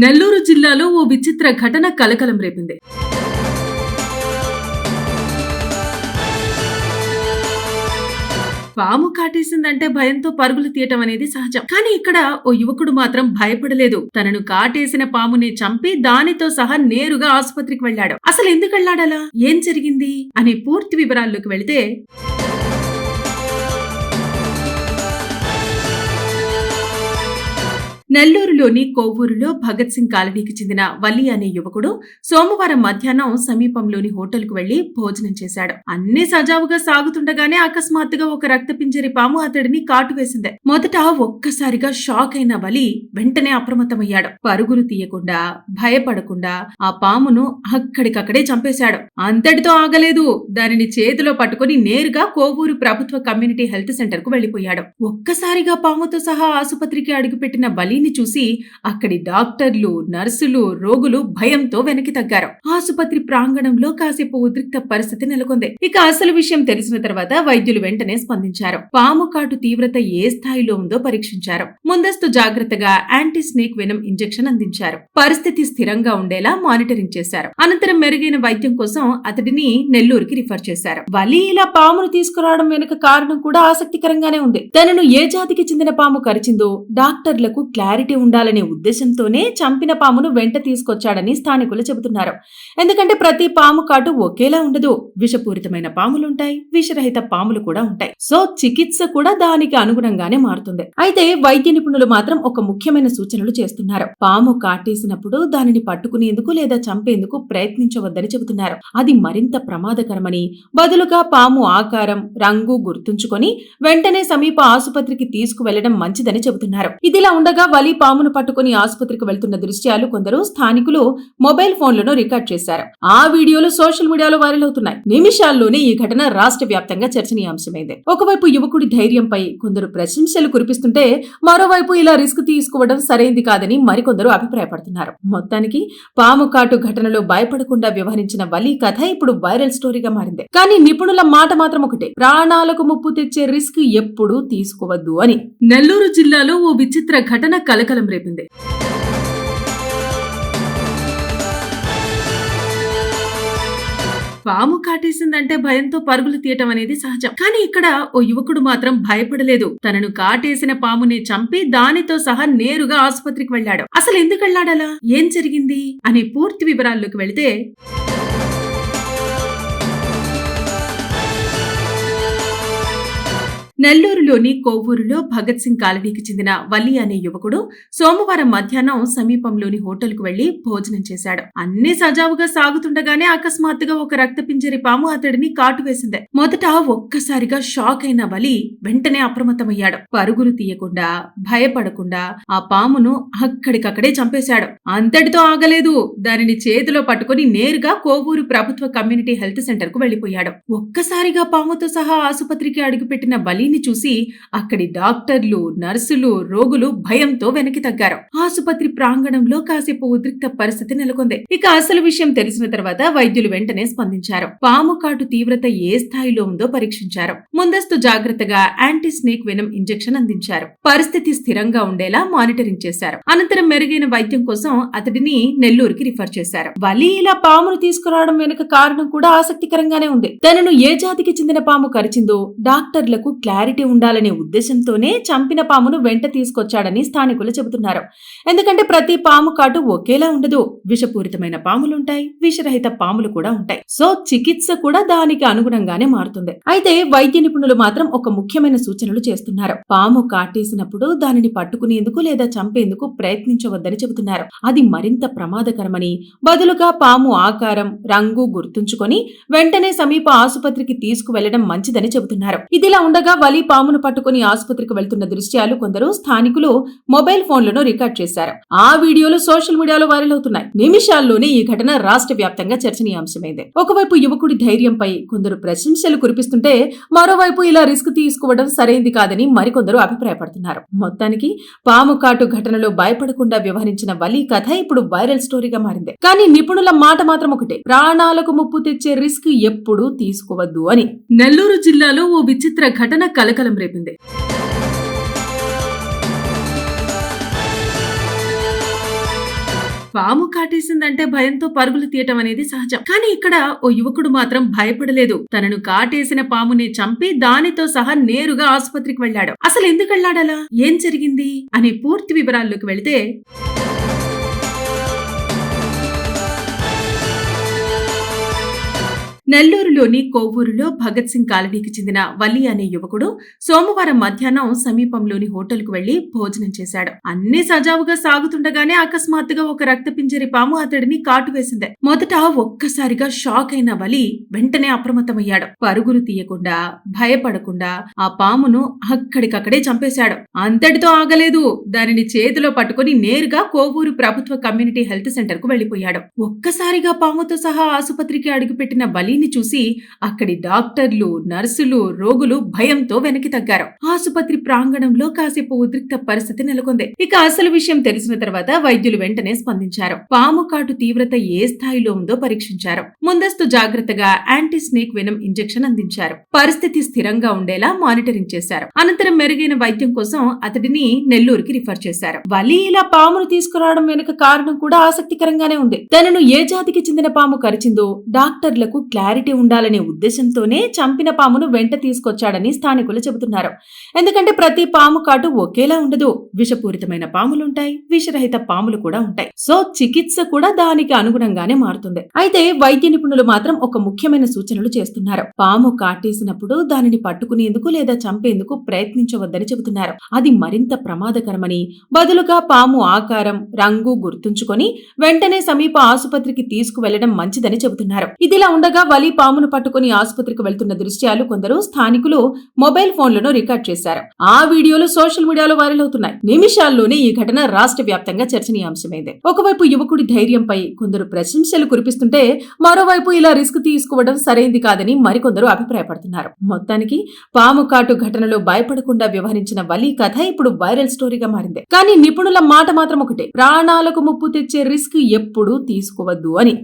నెల్లూరు జిల్లాలో ఓ విచిత్ర ఘటన కలకలం రేపింది. పాము కాటేసిందంటే భయంతో పరుగులు తీయటం అనేది సహజం. కానీ ఇక్కడ ఓ యువకుడు మాత్రం భయపడలేదు. తనను కాటేసిన పాముని చంపి దానితో సహా నేరుగా ఆసుపత్రికి వెళ్లాడు. అసలు ఎందుకు వెళ్లాడలా, ఏం జరిగింది అనే పూర్తి వివరాల్లోకి వెళితే, నెల్లూరులోని కోవూరులో భగత్ సింగ్ కాలనీకి చెందిన వలి అనే యువకుడు సోమవారం మధ్యాహ్నం సమీపంలోని హోటల్కు వెళ్లి భోజనం చేశాడు. అన్ని సజావుగా సాగుతుండగానే అకస్మాత్తుగా ఒక రక్తపింజరి పాము అతడిని కాటు వేసింది. మొదట ఒక్కసారిగా షాక్ అయిన వలి వెంటనే అప్రమత్తమయ్యాడు. పరుగులు తీయకుండా, భయపడకుండా ఆ పామును అక్కడికక్కడే చంపేశాడు. అంతటితో ఆగలేదు. దానిని చేతిలో పట్టుకుని నేరుగా కోవూరు ప్రభుత్వ కమ్యూనిటీ హెల్త్ సెంటర్ కు వెళ్లిపోయాడు. ఒక్కసారిగా పాముతో సహా ఆసుపత్రికి అడుగుపెట్టిన బలి చూసి అక్కడి డాక్టర్లు, నర్సులు, రోగులు భయంతో వెనక్కి తగ్గారు. ఆసుపత్రి ప్రాంగణంలో కాసేపు ఉద్రిక్త పరిస్థితి నెలకొంది. ఇక అసలు విషయం తెలిసిన తర్వాత వైద్యులు వెంటనే స్పందించారు. పాము కాటు తీవ్రత ఏ స్థాయిలో ఉందో పరీక్షించారు. ముందస్తు జాగ్రత్తగా యాంటీ స్నేక్ వెనమ్ ఇంజెక్షన్ అందించారు. పరిస్థితి స్థిరంగా ఉండేలా మానిటరింగ్ చేశారు. అనంతరం మెరుగైన వైద్యం కోసం అతడిని నెల్లూరుకి రిఫర్ చేశారు. వలి ఇలా పామును తీసుకురావడం వెనుక కారణం కూడా ఆసక్తికరంగానే ఉంది. తనను ఏ జాతికి చెందిన పాము కరిచిందో డాక్టర్లకు క్లారిటీ ఉండాలనే ఉద్దేశంతోనే చంపిన పామును వెంట తీసుకొచ్చాడని స్థానికులు చెబుతున్నారు. ఎందుకంటే ప్రతి పాము కాటు ఒకేలా ఉండదు. విషపూరితమైన పాములుంటాయి, విషరహిత పాములు కూడా ఉంటాయి. సో చికిత్స కూడా దానికి అనుగుణంగానే మారుతుంది. అయితే వైద్య నిపుణులు మాత్రం ఒక ముఖ్యమైన సూచనలు చేస్తున్నారు. పాము కాటేసినప్పుడు దానిని పట్టుకునేందుకు లేదా చంపేందుకు ప్రయత్నించవద్దని చెబుతున్నారు. అది మరింత ప్రమాదకరమని, బదులుగా పాము ఆకారం, రంగు గుర్తుంచుకొని వెంటనే సమీప ఆసుపత్రికి తీసుకువెళ్లడం మంచిదని చెబుతున్నారు. ఇదిలా ఉండగా వలి పామును పట్టుకుని ఆసుపత్రికి వెళ్తున్న దృశ్యాలు కొందరు స్థానికులు మొబైల్ ఫోన్లను రికార్డ్ చేశారు. ఆ వీడియోలు సోషల్ మీడియాలో వైరల్ అవుతున్నాయి. నిమిషాల్లోనే ఈ ఘటన రాష్ట్ర వ్యాప్తంగా చర్చనీయాంశమైంది. ఒకవైపు యువకుడి ధైర్యంపై కొందరు ప్రశంసలు కురిపిస్తుంటే, మరోవైపు ఇలా రిస్క్ తీసుకోవడం సరైంది కాదని మరికొందరు అభిప్రాయపడుతున్నారు. మొత్తానికి పాము కాటు ఘటనలో భయపడకుండా వ్యవహరించిన వలి కథ ఇప్పుడు వైరల్ స్టోరీగా మారింది. కానీ నిపుణుల మాట మాత్రం ఒకటే, ప్రాణాలకు ముప్పు తెచ్చే రిస్క్ ఎప్పుడూ తీసుకోవద్దు అని. నెల్లూరు జిల్లాలో ఓ విచిత్ర ఘటన కలకలం రేపింది. పాము కాటేసిందంటే భయంతో పరుగులు తీయటం అనేది సహజం. కానీ ఇక్కడ ఓ యువకుడు మాత్రం భయపడలేదు. తనను కాటేసిన పాముని చంపి దానితో సహా నేరుగా ఆసుపత్రికి వెళ్లాడు. అసలు ఎందుకు వెళ్లాడలా, ఏం జరిగింది అనే పూర్తి వివరాల్లోకి వెళితే, నెల్లూరులోని కోవూరులో భగత్ సింగ్ కాలనీకి చెందిన వలి అనే యువకుడు సోమవారం మధ్యాహ్నం సమీపంలోని హోటల్కు వెళ్లి భోజనం చేశాడు. అన్ని సజావుగా సాగుతుండగానే అకస్మాత్తుగా ఒక రక్తపింజరి పాము అతడిని కాటు వేసింది. మొదట ఒక్కసారిగా షాక్ అయిన వలి వెంటనే అప్రమత్తమయ్యాడు. పరుగులు తీయకుండా, భయపడకుండా ఆ పామును అక్కడికక్కడే చంపేశాడు. అంతటితో ఆగలేదు. దానిని చేతిలో పట్టుకుని నేరుగా కోవూరు ప్రభుత్వ కమ్యూనిటీ హెల్త్ సెంటర్ కు వెళ్లిపోయాడు. ఒక్కసారిగా పాముతో సహా ఆసుపత్రికి అడుగుపెట్టిన బలి చూసి అక్కడి డాక్టర్లు, నర్సులు, రోగులు భయంతో వెనక్కి తగ్గారు. ఆసుపత్రి ప్రాంగణంలో కాసేపు ఉద్రిక్త పరిస్థితి నెలకొంది. ఇక అసలు విషయం తెలిసిన తర్వాత వైద్యులు వెంటనే స్పందించారు. పాము కాటు తీవ్రత ఏ స్థాయిలో ఉందో పరీక్షించారు. ముందస్తు జాగ్రత్తగా యాంటీ స్నేక్ వెనమ్ ఇంజెక్షన్ అందించారు. పరిస్థితి స్థిరంగా ఉండేలా మానిటరింగ్ చేశారు. అనంతరం మెరుగైన వైద్యం కోసం అతడిని నెల్లూరుకి రిఫర్ చేశారు. వలి ఇలా పామును తీసుకురావడం వెనుక కారణం కూడా ఆసక్తికరంగానే ఉంది. తనను ఏ జాతికి చెందిన పాము కరిచిందో డాక్టర్లకు క్లారిటీ ఉండాలనే ఉద్దేశంతోనే చంపిన పామును వెంట తీసుకొచ్చాడని స్థానికులు చెబుతున్నారు. ఎందుకంటే ప్రతి పాము కాటు ఒకేలా ఉండదు. విషపూరితమైన పాములుంటాయి, విషరహిత పాములు కూడా ఉంటాయి. సో చికిత్స కూడా దానికి అనుగుణంగానే మారుతుంది. అయితే వైద్య నిపుణులు మాత్రం ఒక ముఖ్యమైన సూచనలు చేస్తున్నారు. పాము కాటేసినప్పుడు దానిని పట్టుకునేందుకు లేదా చంపేందుకు ప్రయత్నించవద్దని చెబుతున్నారు. అది మరింత ప్రమాదకరమని, బదులుగా పాము ఆకారం, రంగు గుర్తుంచుకొని వెంటనే సమీప ఆసుపత్రికి తీసుకువెళ్లడం మంచిదని చెబుతున్నారు. ఇదిలా ఉండగా వలి పామును పట్టుకుని ఆసుపత్రికి వెళ్తున్న దృశ్యాలు కొందరు స్థానికులు మొబైల్ ఫోన్లను రికార్డ్ చేశారు. ఆ వీడియోలు సోషల్ మీడియాలో వైరల్ అవుతున్నాయి. నిమిషాల్లోనే ఈ ఘటన రాష్ట్ర వ్యాప్తంగా చర్చనీయాంశమైంది. ఒకవైపు యువకుడి ధైర్యంపై కొందరు ప్రశంసలు కురిపిస్తుంటే, మరోవైపు ఇలా రిస్క్ తీసుకోవడం సరైంది కాదని మరికొందరు అభిప్రాయపడుతున్నారు. మొత్తానికి పాము కాటు ఘటనలో భయపడకుండా వ్యవహరించిన వలి కథ ఇప్పుడు వైరల్ స్టోరీగా మారింది. కానీ నిపుణుల మాట మాత్రం ఒకటే, ప్రాణాలకు ముప్పు తెచ్చే రిస్క్ ఎప్పుడూ తీసుకోవద్దు అని. నెల్లూరు జిల్లాలో ఓ విచిత్ర ఘటన కలకలం రేపింది. పాము కాటేసిందంటే భయంతో పరుగులు తీయటం అనేది సహజం. కానీ ఇక్కడ ఓ యువకుడు మాత్రం భయపడలేదు. తనను కాటేసిన పాముని చంపి దానితో సహా నేరుగా ఆసుపత్రికి వెళ్ళాడు. అసలు ఎందుకు వెళ్ళాడలా? ఏం జరిగింది అనే పూర్తి వివరాల్లోకి వెళితే, నెల్లూరులోని కోవూరులో భగత్ సింగ్ కాలనీకి చెందిన వలి అనే యువకుడు సోమవారం మధ్యాహ్నం సమీపంలోని హోటల్కు వెళ్లి భోజనం చేశాడు. అన్ని సజావుగా సాగుతుండగానే అకస్మాత్తుగా ఒక రక్తపింజరి పాము అతడిని కాటు వేసింది. మొదట ఒక్కసారిగా షాక్ అయిన వలి వెంటనే అప్రమత్తమయ్యాడు. పరుగులు తీయకుండా, భయపడకుండా ఆ పామును అక్కడికక్కడే చంపేశాడు. అంతటితో ఆగలేదు. దానిని చేతిలో పట్టుకుని నేరుగా కోవూరు ప్రభుత్వ కమ్యూనిటీ హెల్త్ సెంటర్ కు వెళ్లిపోయాడు. ఒక్కసారిగా పాముతో సహా ఆసుపత్రికి అడుగుపెట్టిన వలి చూసి అక్కడి డాక్టర్లు, నర్సులు, రోగులు భయంతో వెనక్కి తగ్గారు. ఆసుపత్రి ప్రాంగణంలో కాసేపు ఉద్రిక్త పరిస్థితి నెలకొంది. ఇక అసలు విషయం తెలిసిన తర్వాత వైద్యులు వెంటనే స్పందించారు. పాము కాటు తీవ్రత ఏ స్థాయిలో ఉందో పరీక్షించారు. ముందస్తు జాగ్రత్తగా యాంటీ స్నేక్ వెనం ఇంజెక్షన్ అందించారు. పరిస్థితి స్థిరంగా ఉండేలా మానిటరింగ్ చేశారు. అనంతరం మెరుగైన వైద్యం కోసం అతడిని నెల్లూరుకి రిఫర్ చేశారు. వలి ఇలా పామును తీసుకురావడం వెనుక కారణం కూడా ఆసక్తికరంగానే ఉంది. తనను ఏ జాతికి చెందిన పాము కరిచిందో డాక్టర్లకు క్లారిటీ ఉండాలనే ఉద్దేశంతోనే చంపిన పామును వెంట తీసుకొచ్చాడని స్థానికులు చెబుతున్నారు. ఎందుకంటే ప్రతి పాము కాటు ఒకేలా ఉండదు. విషపూరితమైన పాములుంటాయి, విషరహిత పాములు కూడా ఉంటాయి. సో చికిత్స కూడా దానికి అనుగుణంగానే మారుతుంది. అయితే వైద్య నిపుణులు మాత్రం ఒక ముఖ్యమైన సూచనలు చేస్తున్నారు. పాము కాటేసినప్పుడు దానిని పట్టుకునేందుకు లేదా చంపేందుకు ప్రయత్నించవద్దని చెబుతున్నారు. అది మరింత ప్రమాదకరమని, బదులుగా పాము ఆకారం, రంగు గుర్తుంచుకొని వెంటనే సమీప ఆసుపత్రికి తీసుకువెళ్లడం మంచిదని చెబుతున్నారు. ఇదిలా ఉండగా వలి పామును పట్టుకుని ఆసుపత్రికి వెళ్తున్న దృశ్యాలు కొందరు స్థానికులు మొబైల్ ఫోన్లను రికార్డ్ చేశారు. ఆ వీడియోలు సోషల్ మీడియాలో వైరల్ అవుతున్నాయి. నిమిషాల్లోనే ఈ ఘటన రాష్ట్ర వ్యాప్తంగా చర్చనీయాంశమైంది. ఒకవైపు యువకుడి ధైర్యంపై కొందరు ప్రశంసలు కురిపిస్తుంటే, మరోవైపు ఇలా రిస్క్ తీసుకోవడం సరైంది కాదని మరికొందరు అభిప్రాయపడుతున్నారు. మొత్తానికి పాము కాటు ఘటనలో భయపడకుండా వ్యవహరించిన వలి కథ ఇప్పుడు వైరల్ స్టోరీగా మారింది. కానీ నిపుణుల మాట మాత్రం ఒకటే, ప్రాణాలకు ముప్పు తెచ్చే రిస్క్ ఎప్పుడూ తీసుకోవద్దు అని.